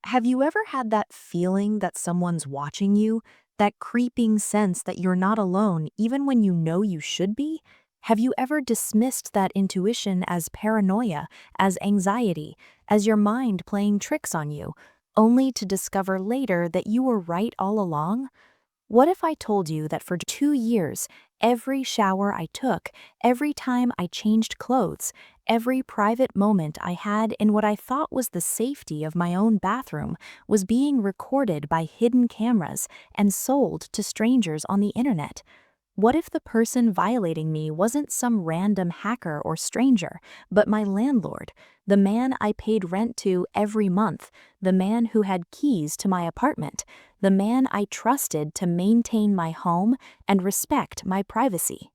Have you ever had that feeling that someone's watching you? That creeping sense that you're not alone even when you know you should be? Have you ever dismissed that intuition as paranoia, as anxiety, as your mind playing tricks on you, only to discover later that you were right all along? What if I told you that for 2 years, every shower I took, every time I changed clothes, every private moment I had in what I thought was the safety of my own bathroom was being recorded by hidden cameras and sold to strangers on the internet? What if the person violating me wasn't some random hacker or stranger, but my landlord, the man I paid rent to every month, the man who had keys to my apartment, the man I trusted to maintain my home and respect my privacy?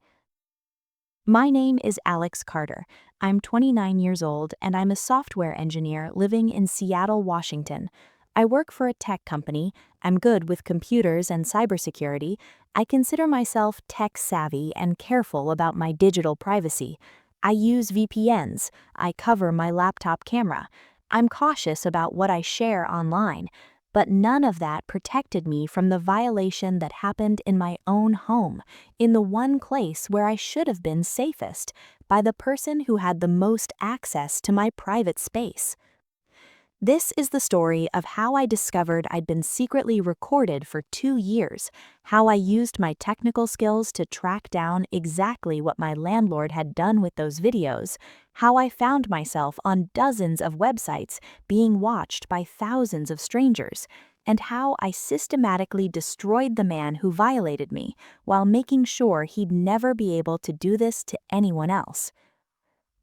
My name is Alex Carter. I'm 29 years old and I'm a software engineer living in Seattle, Washington. I work for a tech company. I'm good with computers and cybersecurity. I consider myself tech savvy and careful about my digital privacy. I use VPNs. I cover my laptop camera. I'm cautious about what I share online. But none of that protected me from the violation that happened in my own home, in the one place where I should have been safest, by the person who had the most access to my private space. This is the story of how I discovered I'd been secretly recorded for 2 years, how I used my technical skills to track down exactly what my landlord had done with those videos, how I found myself on dozens of websites being watched by thousands of strangers, and how I systematically destroyed the man who violated me while making sure he'd never be able to do this to anyone else.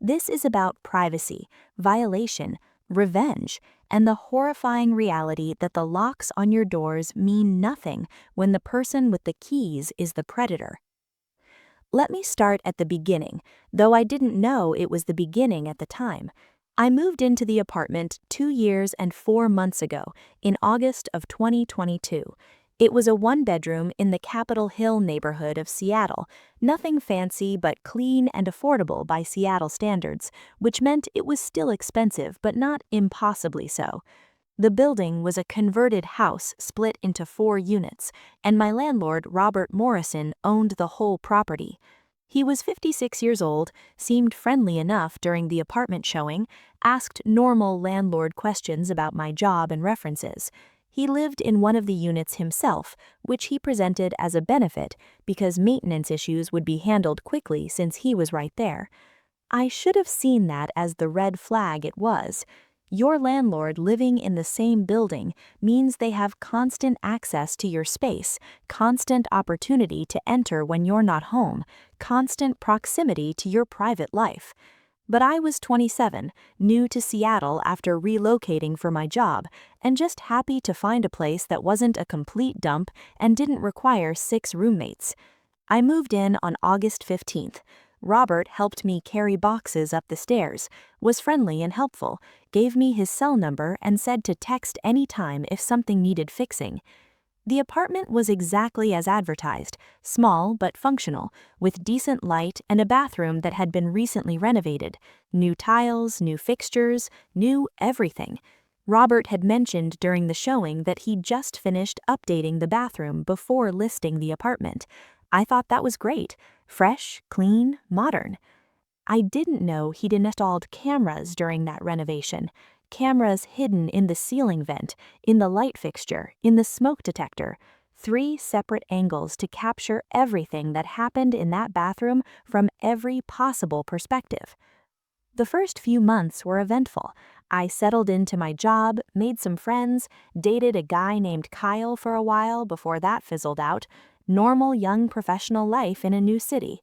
This is about privacy, violation, revenge, and the horrifying reality that the locks on your doors mean nothing when the person with the keys is the predator. Let me start at the beginning, though I didn't know it was the beginning at the time. I moved into the apartment 2 years and 4 months ago, in August of 2022. It was a one-bedroom in the Capitol Hill neighborhood of Seattle, nothing fancy but clean and affordable by Seattle standards, which meant it was still expensive but not impossibly so. The building was a converted house split into 4 units, and my landlord, Robert Morrison, owned the whole property. He was 56 years old, seemed friendly enough during the apartment showing, asked normal landlord questions about my job and references. He lived in one of the units himself, which he presented as a benefit because maintenance issues would be handled quickly since he was right there. I should have seen that as the red flag it was. Your landlord living in the same building means they have constant access to your space, constant opportunity to enter when you're not home, constant proximity to your private life. But I was 27, new to Seattle after relocating for my job, and just happy to find a place that wasn't a complete dump and didn't require 6 roommates. I moved in on August 15th. Robert helped me carry boxes up the stairs, was friendly and helpful, gave me his cell number and said to text anytime if something needed fixing. The apartment was exactly as advertised, small but functional, with decent light and a bathroom that had been recently renovated. New tiles, new fixtures, new everything. Robert had mentioned during the showing that he'd just finished updating the bathroom before listing the apartment. I thought that was great. Fresh, clean, modern. I didn't know he'd installed cameras during that renovation. Cameras hidden in the ceiling vent, in the light fixture, in the smoke detector. 3 separate angles to capture everything that happened in that bathroom from every possible perspective. The first few months were eventful. I settled into my job, made some friends, dated a guy named Kyle for a while before that fizzled out. Normal young professional life in a new city.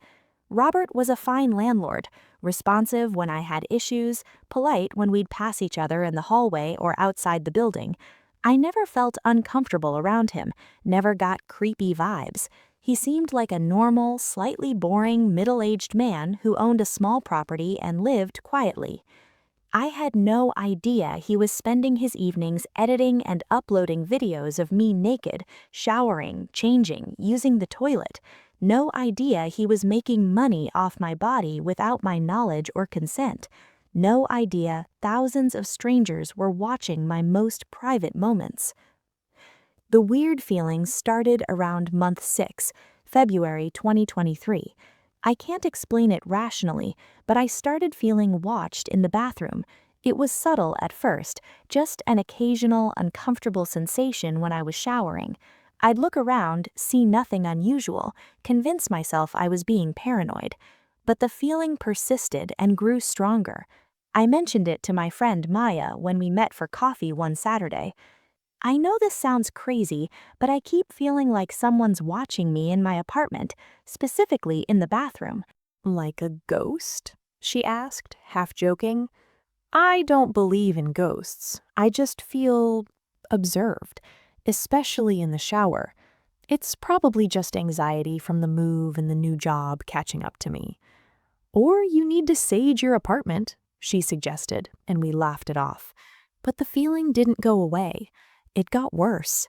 Robert was a fine landlord, responsive when I had issues, polite when we'd pass each other in the hallway or outside the building. I never felt uncomfortable around him, never got creepy vibes. He seemed like a normal, slightly boring, middle-aged man who owned a small property and lived quietly. I had no idea he was spending his evenings editing and uploading videos of me naked, showering, changing, using the toilet. No idea he was making money off my body without my knowledge or consent. No idea thousands of strangers were watching my most private moments. The weird feelings started around month 6, February 2023. I can't explain it rationally, but I started feeling watched in the bathroom. It was subtle at first, just an occasional uncomfortable sensation when I was showering. I'd look around, see nothing unusual, convince myself I was being paranoid. But the feeling persisted and grew stronger. I mentioned it to my friend Maya when we met for coffee one Saturday. I know this sounds crazy, but I keep feeling like someone's watching me in my apartment, specifically in the bathroom. Like a ghost? She asked, half joking. I don't believe in ghosts. I just feel observed, especially in the shower. It's probably just anxiety from the move and the new job catching up to me. Or you need to sage your apartment, she suggested, and we laughed it off. But the feeling didn't go away. It got worse.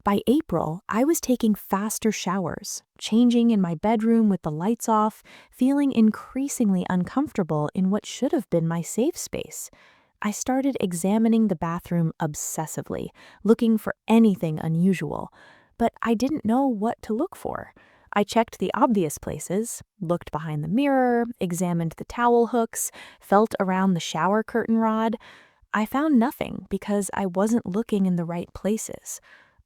By April, I was taking faster showers, changing in my bedroom with the lights off, feeling increasingly uncomfortable in what should have been my safe space. I started examining the bathroom obsessively, looking for anything unusual, but I didn't know what to look for. I checked the obvious places, looked behind the mirror, examined the towel hooks, felt around the shower curtain rod. I found nothing because I wasn't looking in the right places.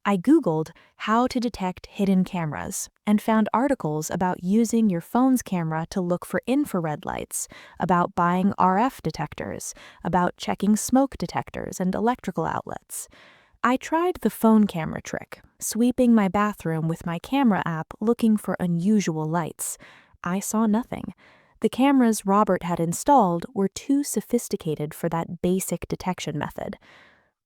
I Googled how to detect hidden cameras and found articles about using your phone's camera to look for infrared lights, about buying RF detectors, about checking smoke detectors and electrical outlets. I tried the phone camera trick, sweeping my bathroom with my camera app looking for unusual lights. I saw nothing. The cameras Robert had installed were too sophisticated for that basic detection method.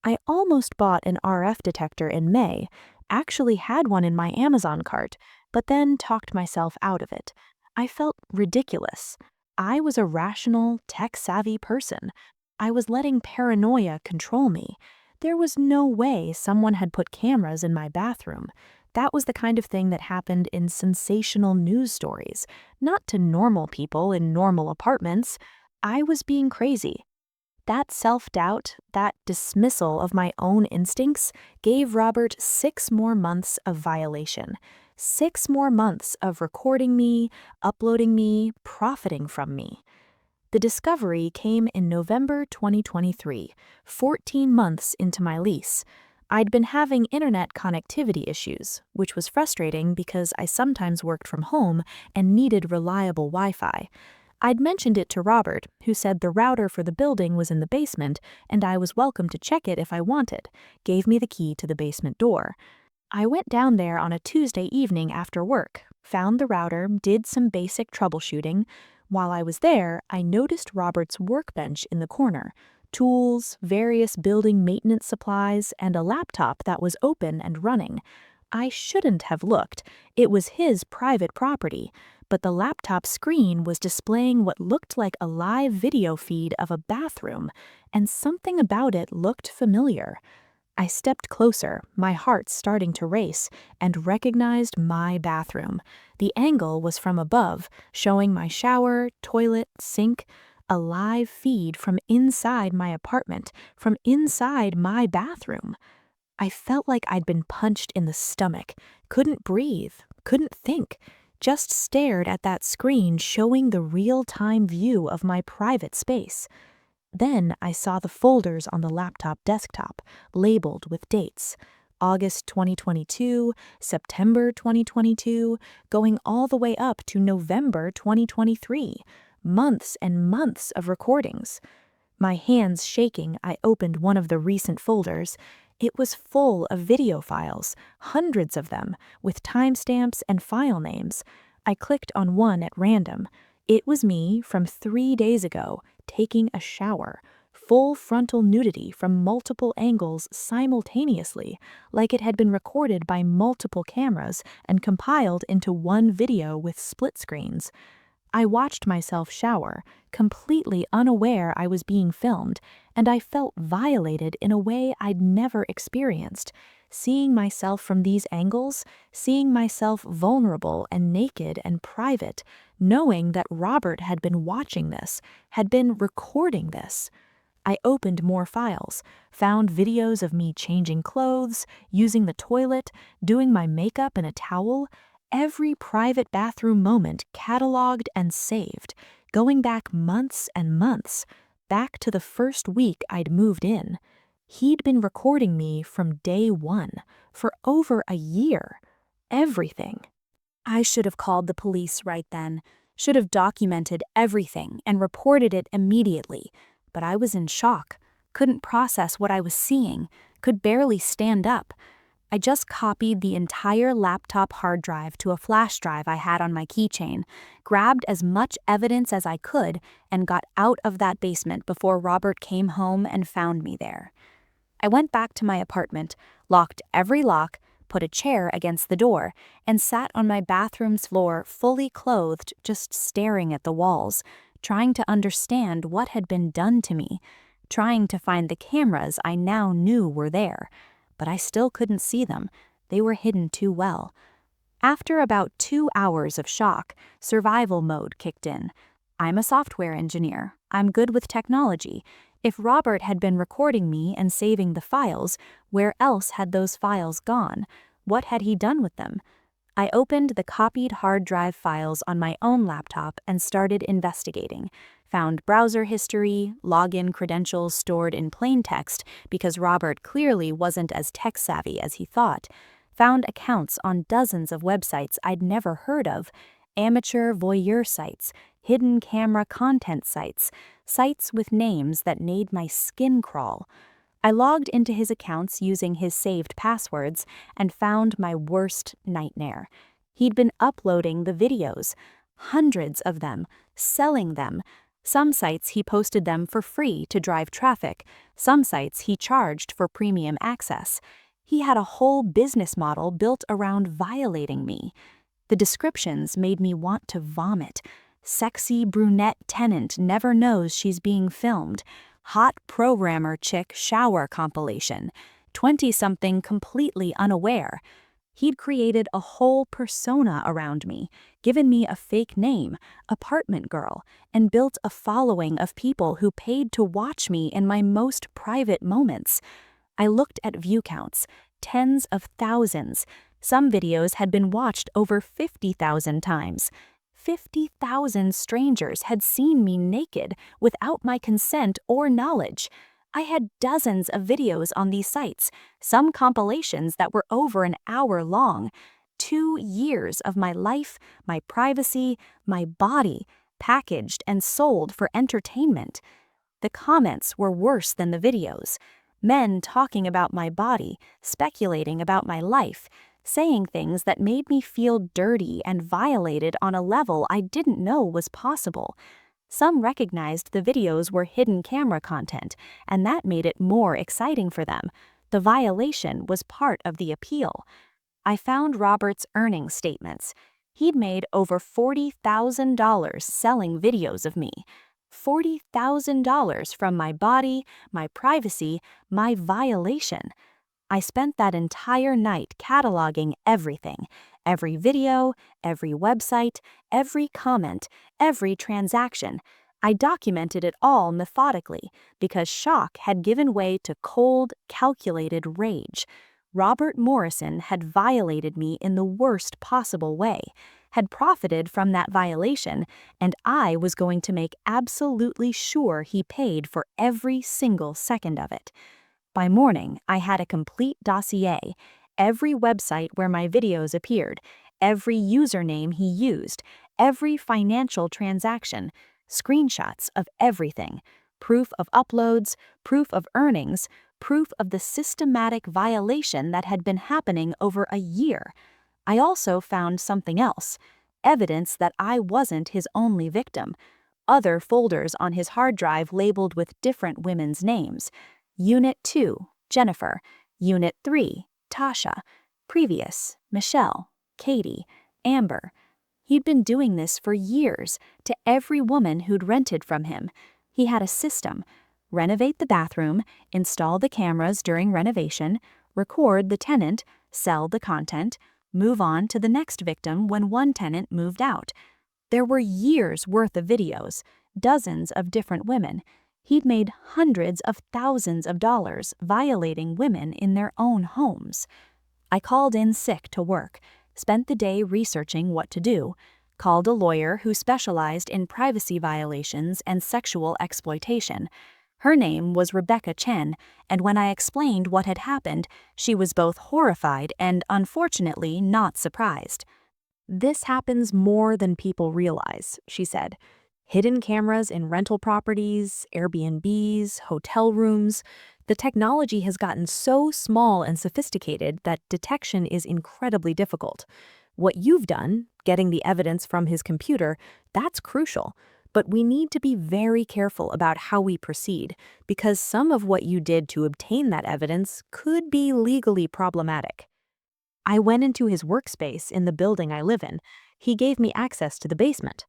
I almost bought an RF detector in May, actually had one in my Amazon cart, but then talked myself out of it. I felt ridiculous. I was a rational, tech-savvy person. I was letting paranoia control me. There was no way someone had put cameras in my bathroom. That was the kind of thing that happened in sensational news stories, not to normal people in normal apartments. I was being crazy. That self-doubt, that dismissal of my own instincts, gave Robert 6 more months of violation. 6 more months of recording me, uploading me, profiting from me. The discovery came in November 2023, 14 months into my lease. I'd been having internet connectivity issues, which was frustrating because I sometimes worked from home and needed reliable Wi-Fi. I'd mentioned it to Robert, who said the router for the building was in the basement and I was welcome to check it if I wanted, gave me the key to the basement door. I went down there on a Tuesday evening after work, found the router, did some basic troubleshooting. While I was there, I noticed Robert's workbench in the corner, tools, various building maintenance supplies, and a laptop that was open and running. I shouldn't have looked. It was his private property, but the laptop screen was displaying what looked like a live video feed of a bathroom, and something about it looked familiar. I stepped closer, my heart starting to race, and recognized my bathroom. The angle was from above, showing my shower, toilet, sink, a live feed from inside my apartment, from inside my bathroom. I felt like I'd been punched in the stomach, couldn't breathe, couldn't think, just stared at that screen showing the real-time view of my private space. Then I saw the folders on the laptop desktop, labeled with dates. August 2022, September 2022, going all the way up to November 2023. Months and months of recordings. My hands shaking, I opened one of the recent folders. It was full of video files, hundreds of them, with timestamps and file names. I clicked on one at random. It was me from 3 days ago, taking a shower. Full frontal nudity from multiple angles simultaneously, like it had been recorded by multiple cameras and compiled into one video with split screens. I watched myself shower, completely unaware I was being filmed, and I felt violated in a way I'd never experienced. seeing myself from these angles, seeing myself vulnerable and naked and private, knowing that Robert had been watching this, had been recording this. I opened more files, found videos of me changing clothes, using the toilet, doing my makeup in a towel, every private bathroom moment cataloged and saved, going back months and months, back to the first week I'd moved in. He'd been recording me from day one, for over a year. Everything. I should have called the police right then, should have documented everything and reported it immediately. But I was in shock, couldn't process what I was seeing, could barely stand up. I just copied the entire laptop hard drive to a flash drive I had on my keychain, grabbed as much evidence as I could, and got out of that basement before Robert came home and found me there. I went back to my apartment, locked every lock, put a chair against the door, and sat on my bathroom's floor fully clothed, just staring at the walls, trying to understand what had been done to me, trying to find the cameras I now knew were there. But I still couldn't see them. They were hidden too well. After about 2 hours of shock, survival mode kicked in. I'm a software engineer. I'm good with technology. If Robert had been recording me and saving the files, where else had those files gone? What had he done with them? I opened the copied hard drive files on my own laptop and started investigating. Found browser history, login credentials stored in plain text because Robert clearly wasn't as tech-savvy as he thought. Found accounts on dozens of websites I'd never heard of, amateur voyeur sites, hidden camera content sites, sites with names that made my skin crawl. I logged into his accounts using his saved passwords and found my worst nightmare. He'd been uploading the videos, hundreds of them, selling them. Some sites he posted them for free to drive traffic. Some sites he charged for premium access. He had a whole business model built around violating me. The descriptions made me want to vomit. Sexy brunette tenant never knows she's being filmed. Hot programmer chick shower compilation. 20-something completely unaware. He'd created a whole persona around me, given me a fake name, apartment girl, and built a following of people who paid to watch me in my most private moments. I looked at view counts, tens of thousands. Some videos had been watched over 50,000 times. 50,000 strangers had seen me naked without my consent or knowledge. I had dozens of videos on these sites, some compilations that were over an hour long. 2 years of my life, my privacy, my body, packaged and sold for entertainment. The comments were worse than the videos. Men talking about my body, speculating about my life, saying things that made me feel dirty and violated on a level I didn't know was possible. Some recognized the videos were hidden camera content, and that made it more exciting for them. The violation was part of the appeal. I found Robert's earnings statements. He'd made over $40,000 selling videos of me. $40,000 from my body, my privacy, my violation. I spent that entire night cataloging everything, every video, every website, every comment, every transaction. I documented it all methodically because shock had given way to cold, calculated rage. Robert Morrison had violated me in the worst possible way, had profited from that violation, and I was going to make absolutely sure he paid for every single second of it. By morning, I had a complete dossier, every website where my videos appeared, every username he used, every financial transaction, screenshots of everything, proof of uploads, proof of earnings, proof of the systematic violation that had been happening over a year. I also found something else, evidence that I wasn't his only victim. Other folders on his hard drive labeled with different women's names. Unit 2, Jennifer. Unit 3, Tasha. Previous, Michelle, Katie, Amber. He'd been doing this for years to every woman who'd rented from him. He had a system. Renovate the bathroom, install the cameras during renovation, record the tenant, sell the content, move on to the next victim when one tenant moved out. There were years' worth of videos, dozens of different women. He'd made hundreds of thousands of dollars violating women in their own homes. I called in sick to work, spent the day researching what to do, called a lawyer who specialized in privacy violations and sexual exploitation. Her name was Rebecca Chen, and when I explained what had happened, she was both horrified and unfortunately not surprised. "This happens more than people realize," she said. "Hidden cameras in rental properties, Airbnbs, hotel rooms. The technology has gotten so small and sophisticated that detection is incredibly difficult. What you've done, getting the evidence from his computer, that's crucial. But we need to be very careful about how we proceed, because some of what you did to obtain that evidence could be legally problematic." I went into his workspace in the building I live in. He gave me access to the basement.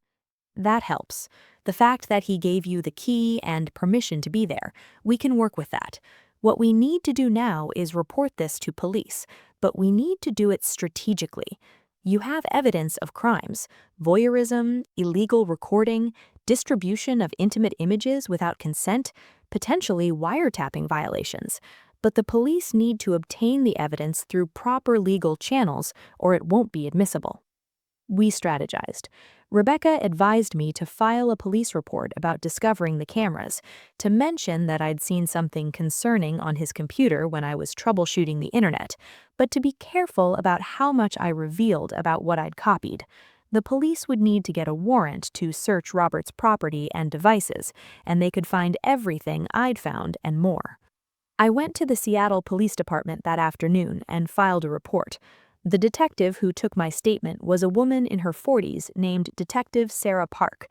That helps. The fact that he gave you the key and permission to be there, we can work with that. What we need to do now is report this to police, but we need to do it strategically. You have evidence of crimes, voyeurism, illegal recording, distribution of intimate images without consent, potentially wiretapping violations. But the police need to obtain the evidence through proper legal channels, or it won't be admissible. We strategized. Rebecca advised me to file a police report about discovering the cameras, to mention that I'd seen something concerning on his computer when I was troubleshooting the internet, but to be careful about how much I revealed about what I'd copied. The police would need to get a warrant to search Robert's property and devices, and they could find everything I'd found and more. I went to the Seattle Police Department that afternoon and filed a report. The detective who took my statement was a woman in her 40s named Detective Sarah Park.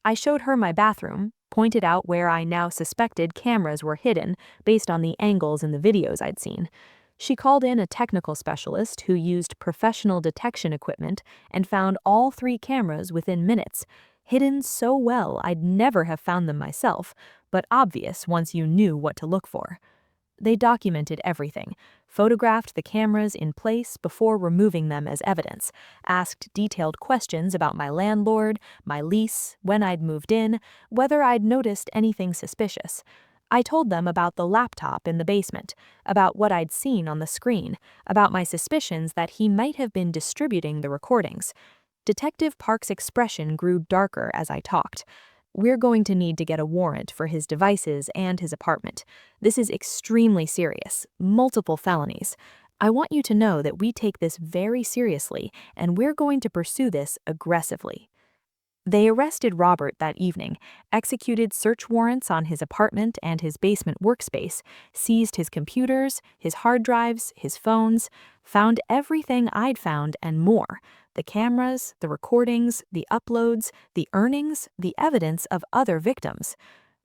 I showed her my bathroom, pointed out where I now suspected cameras were hidden based on the angles in the videos I'd seen. She called in a technical specialist who used professional detection equipment and found all 3 cameras within minutes, hidden so well I'd never have found them myself, but obvious once you knew what to look for. They documented everything, photographed the cameras in place before removing them as evidence, asked detailed questions about my landlord, my lease, when I'd moved in, whether I'd noticed anything suspicious. I told them about the laptop in the basement, about what I'd seen on the screen, about my suspicions that he might have been distributing the recordings. Detective Park's expression grew darker as I talked. "We're going to need to get a warrant for his devices and his apartment. This is extremely serious, multiple felonies. I want you to know that we take this very seriously, and we're going to pursue this aggressively." They arrested Robert that evening, executed search warrants on his apartment and his basement workspace, seized his computers, his hard drives, his phones, found everything I'd found and more: the cameras, the recordings, the uploads, the earnings, the evidence of other victims.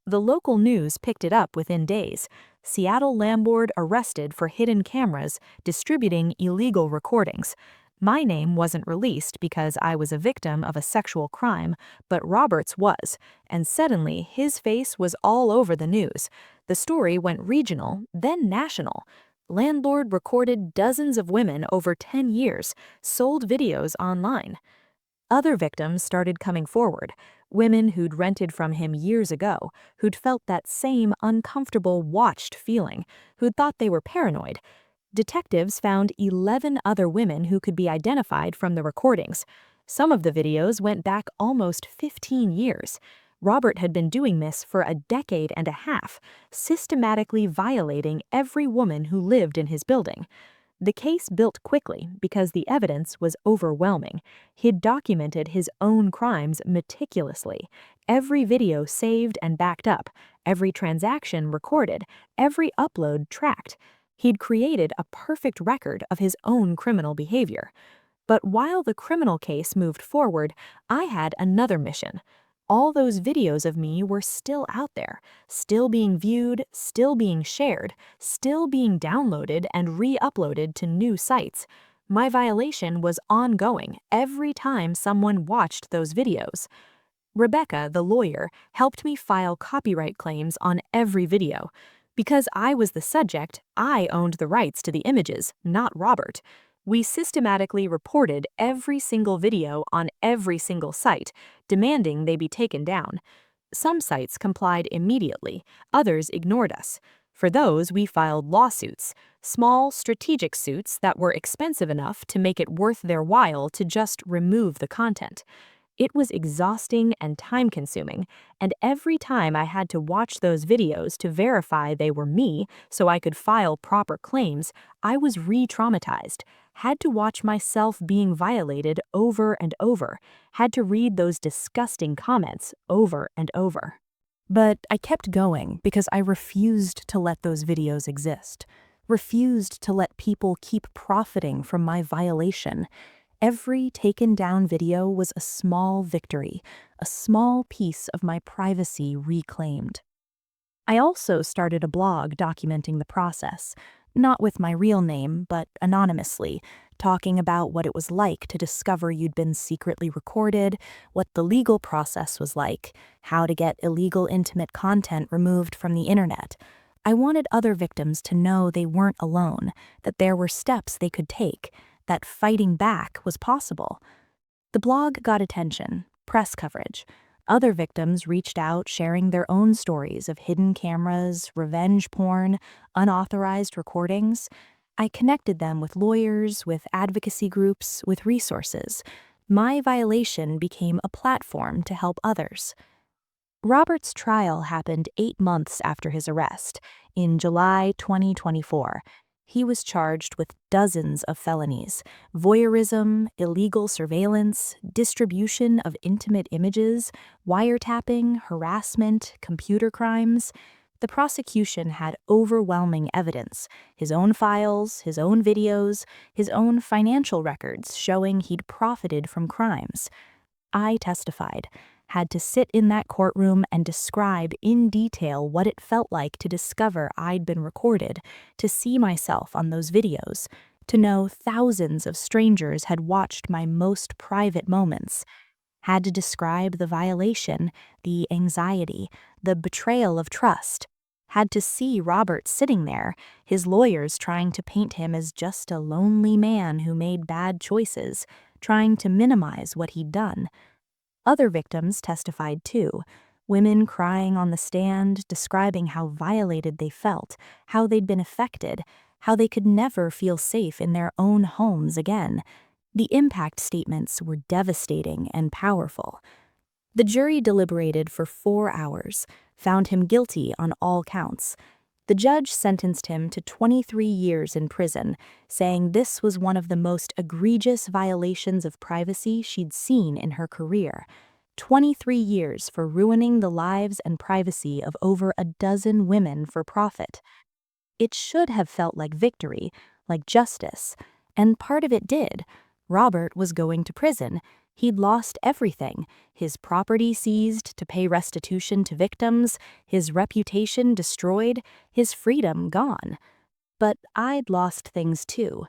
The local news picked it up within days. Seattle Landlord arrested for hidden cameras, distributing illegal recordings. My name wasn't released because I was a victim of a sexual crime, but Robert's was, and suddenly his face was all over the news. The story went regional, then national. Landlord recorded dozens of women over 10 years, sold videos online. Other victims started coming forward, women who'd rented from him years ago, who'd felt that same uncomfortable watched feeling, who'd thought they were paranoid. Detectives found 11 other women who could be identified from the recordings. Some of the videos went back almost 15 years. Robert had been doing this for a decade and a half, systematically violating every woman who lived in his building. The case built quickly because the evidence was overwhelming. He'd documented his own crimes meticulously. Every video saved and backed up, every transaction recorded, every upload tracked. He'd created a perfect record of his own criminal behavior. But while the criminal case moved forward, I had another mission. All those videos of me were still out there, still being viewed, still being shared, still being downloaded and re-uploaded to new sites. My violation was ongoing every time someone watched those videos. Rebecca, the lawyer, helped me file copyright claims on every video. Because I was the subject, I owned the rights to the images, not Robert. We systematically reported every single video on every single site, demanding they be taken down. Some sites complied immediately, others ignored us. For those, we filed lawsuits, small, strategic suits that were expensive enough to make it worth their while to just remove the content. It was exhausting and time-consuming, and every time I had to watch those videos to verify they were me so I could file proper claims, I was re-traumatized, had to watch myself being violated over and over, had to read those disgusting comments over and over. But I kept going because I refused to let those videos exist, refused to let people keep profiting from my violation. Every taken down video was a small victory, a small piece of my privacy reclaimed. I also started a blog documenting the process, not with my real name, but anonymously, talking about what it was like to discover you'd been secretly recorded, what the legal process was like, how to get illegal intimate content removed from the internet. I wanted other victims to know they weren't alone, that there were steps they could take, that fighting back was possible. The blog got attention, press coverage. Other victims reached out sharing their own stories of hidden cameras, revenge porn, unauthorized recordings. I connected them with lawyers, with advocacy groups, with resources. My violation became a platform to help others. Robert's trial happened 8 months after his arrest, in July 2024. He was charged with dozens of felonies: voyeurism, illegal surveillance, distribution of intimate images, wiretapping, harassment, computer crimes. The prosecution had overwhelming evidence: his own files, his own videos, his own financial records showing he'd profited from crimes. I testified, had to sit in that courtroom and describe in detail what it felt like to discover I'd been recorded, to see myself on those videos, to know thousands of strangers had watched my most private moments, had to describe the violation, the anxiety, the betrayal of trust, had to see Robert sitting there, his lawyers trying to paint him as just a lonely man who made bad choices, trying to minimize what he'd done. Other victims testified too, women crying on the stand, describing how violated they felt, how they'd been affected, how they could never feel safe in their own homes again. The impact statements were devastating and powerful. The jury deliberated for 4 hours, found him guilty on all counts. The judge sentenced him to 23 years in prison, saying this was one of the most egregious violations of privacy she'd seen in her career. 23 years for ruining the lives and privacy of over a dozen women for profit. It should have felt like victory, like justice, and part of it did. Robert was going to prison. He'd lost everything: his property seized to pay restitution to victims, his reputation destroyed, his freedom gone. But I'd lost things too.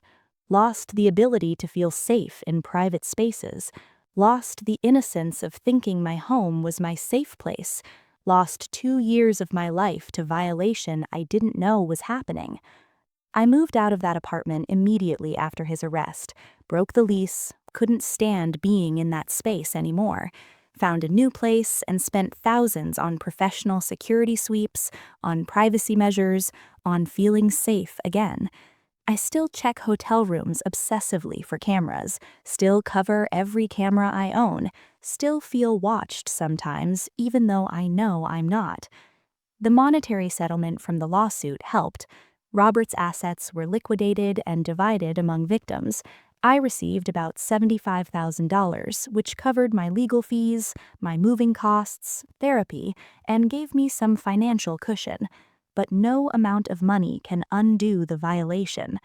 Lost the ability to feel safe in private spaces. Lost the innocence of thinking my home was my safe place. Lost 2 years of my life to violation I didn't know was happening. I moved out of that apartment immediately after his arrest, broke the lease, couldn't stand being in that space anymore, found a new place and spent thousands on professional security sweeps, on privacy measures, on feeling safe again. I still check hotel rooms obsessively for cameras, still cover every camera I own, still feel watched sometimes, even though I know I'm not. The monetary settlement from the lawsuit helped. Robert's assets were liquidated and divided among victims. I received about $75,000, which covered my legal fees, my moving costs, therapy, and gave me some financial cushion. But no amount of money can undo the violation.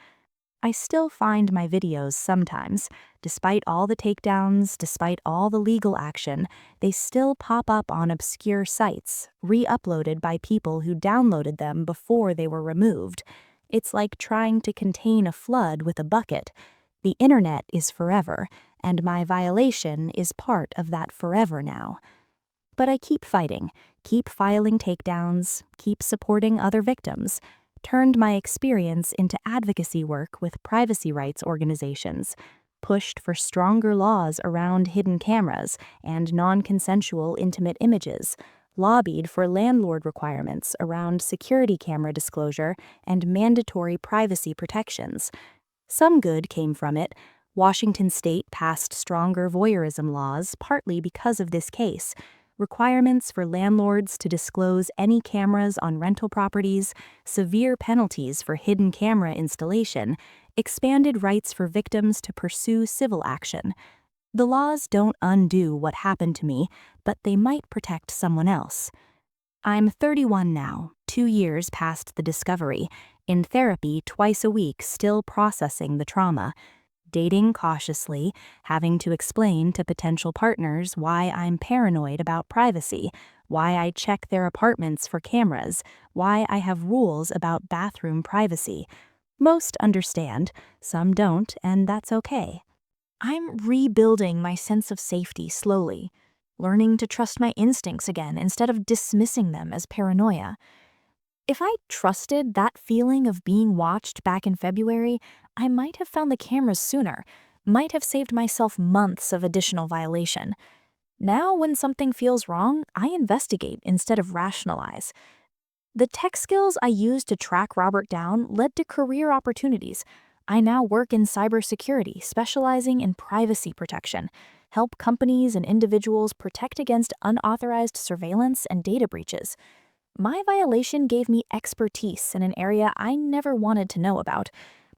I still find my videos sometimes. Despite all the takedowns, despite all the legal action, they still pop up on obscure sites, re-uploaded by people who downloaded them before they were removed. It's like trying to contain a flood with a bucket. The internet is forever, and my violation is part of that forever now. But I keep fighting, keep filing takedowns, keep supporting other victims, turned my experience into advocacy work with privacy rights organizations, pushed for stronger laws around hidden cameras and non-consensual intimate images, lobbied for landlord requirements around security camera disclosure and mandatory privacy protections. Some good came from it. Washington state passed stronger voyeurism laws partly because of this case. Requirements for landlords to disclose any cameras on rental properties, severe penalties for hidden camera installation, expanded rights for victims to pursue civil action. The laws don't undo what happened to me, but they might protect someone else. I'm 31 now, 2 years past the discovery, in therapy twice a week, still processing the trauma. Dating cautiously, having to explain to potential partners why I'm paranoid about privacy, why I check their apartments for cameras, why I have rules about bathroom privacy. Most understand, some don't, and that's okay. I'm rebuilding my sense of safety slowly, learning to trust my instincts again instead of dismissing them as paranoia. If I trusted that feeling of being watched back in February, I might have found the cameras sooner, might have saved myself months of additional violation. Now, when something feels wrong, I investigate instead of rationalize. The tech skills I used to track Robert down led to career opportunities. I now work in cybersecurity, specializing in privacy protection, help companies and individuals protect against unauthorized surveillance and data breaches. My violation gave me expertise in an area I never wanted to know about,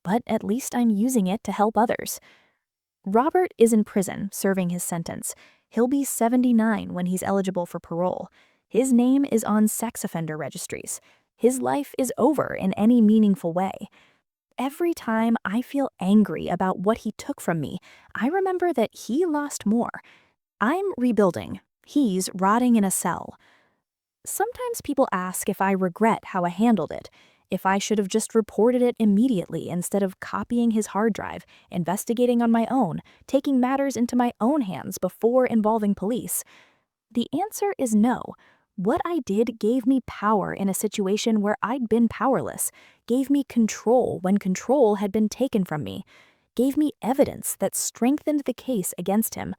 but at least I'm using it to help others. Robert is in prison, serving his sentence. He'll be 79 when he's eligible for parole. His name is on sex offender registries. His life is over in any meaningful way. Every time I feel angry about what he took from me, I remember that he lost more. I'm rebuilding. He's rotting in a cell. Sometimes people ask if I regret how I handled it, if I should have just reported it immediately instead of copying his hard drive, investigating on my own, taking matters into my own hands before involving police. The answer is no. What I did gave me power in a situation where I'd been powerless, gave me control when control had been taken from me, gave me evidence that strengthened the case against him.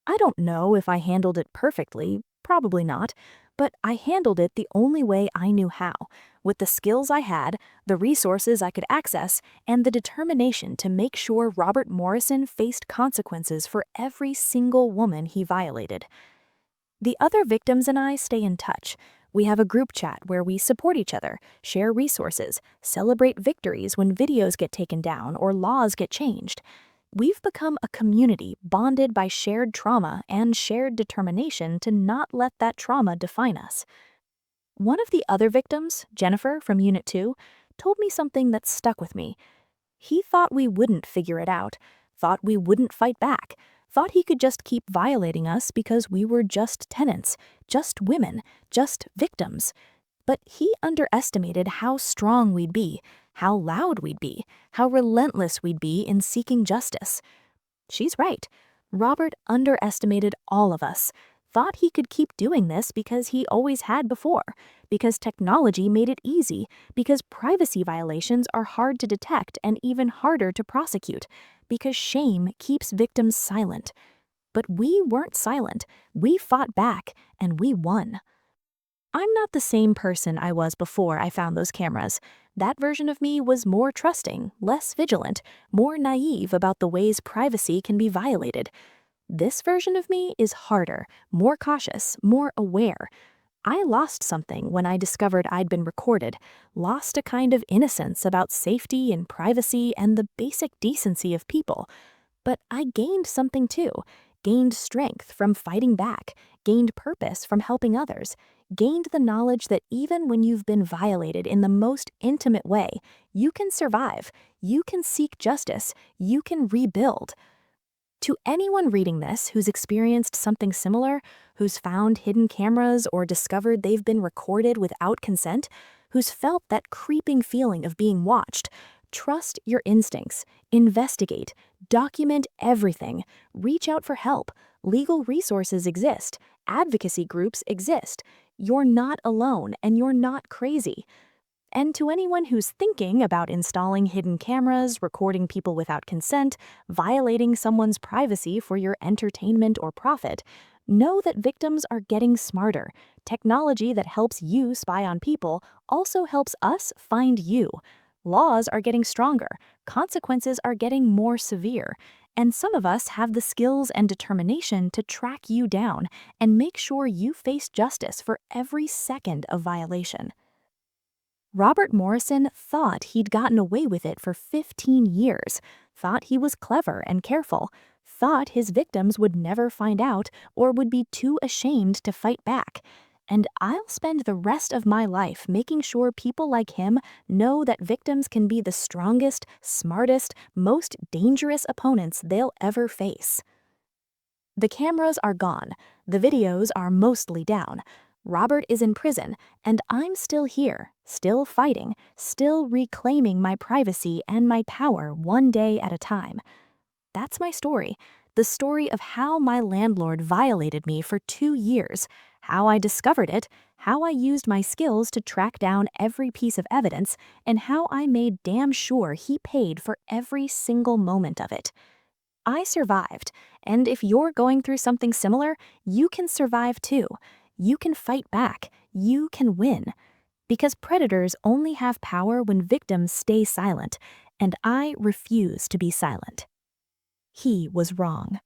I don't know if I handled it perfectly, probably not, but I handled it the only way I knew how, with the skills I had, the resources I could access, and the determination to make sure Robert Morrison faced consequences for every single woman he violated. The other victims and I stay in touch. We have a group chat where we support each other, share resources, celebrate victories when videos get taken down or laws get changed. We've become a community bonded by shared trauma and shared determination to not let that trauma define us. One of the other victims, Jennifer from Unit 2, told me something that stuck with me. He thought we wouldn't figure it out, thought we wouldn't fight back, thought he could just keep violating us because we were just tenants, just women, just victims. But he underestimated how strong we'd be, how loud we'd be, how relentless we'd be in seeking justice. She's right. Robert underestimated all of us, thought he could keep doing this because he always had before, because technology made it easy, because privacy violations are hard to detect and even harder to prosecute, because shame keeps victims silent. But we weren't silent. We fought back, and we won. I'm not the same person I was before I found those cameras. That version of me was more trusting, less vigilant, more naive about the ways privacy can be violated. This version of me is harder, more cautious, more aware. I lost something when I discovered I'd been recorded, lost a kind of innocence about safety and privacy and the basic decency of people. But I gained something too, gained strength from fighting back, gained purpose from helping others, gained the knowledge that even when you've been violated in the most intimate way, you can survive, you can seek justice, you can rebuild. To anyone reading this who's experienced something similar, who's found hidden cameras or discovered they've been recorded without consent, who's felt that creeping feeling of being watched, trust your instincts, investigate, document everything, reach out for help. Legal resources exist, advocacy groups exist. You're not alone and you're not crazy. And to anyone who's thinking about installing hidden cameras, recording people without consent, violating someone's privacy for your entertainment or profit, know that victims are getting smarter. Technology that helps you spy on people also helps us find you. Laws are getting stronger, consequences are getting more severe, and some of us have the skills and determination to track you down and make sure you face justice for every second of violation. Robert Morrison thought he'd gotten away with it for 15 years, thought he was clever and careful, thought his victims would never find out or would be too ashamed to fight back. And I'll spend the rest of my life making sure people like him know that victims can be the strongest, smartest, most dangerous opponents they'll ever face. The cameras are gone, the videos are mostly down. Robert is in prison, and I'm still here, still fighting, still reclaiming my privacy and my power one day at a time. That's my story, the story of how my landlord violated me for 2 years, how I discovered it, how I used my skills to track down every piece of evidence, and how I made damn sure he paid for every single moment of it. I survived, and if you're going through something similar, you can survive too. You can fight back. You can win. Because predators only have power when victims stay silent, and I refuse to be silent. He was wrong.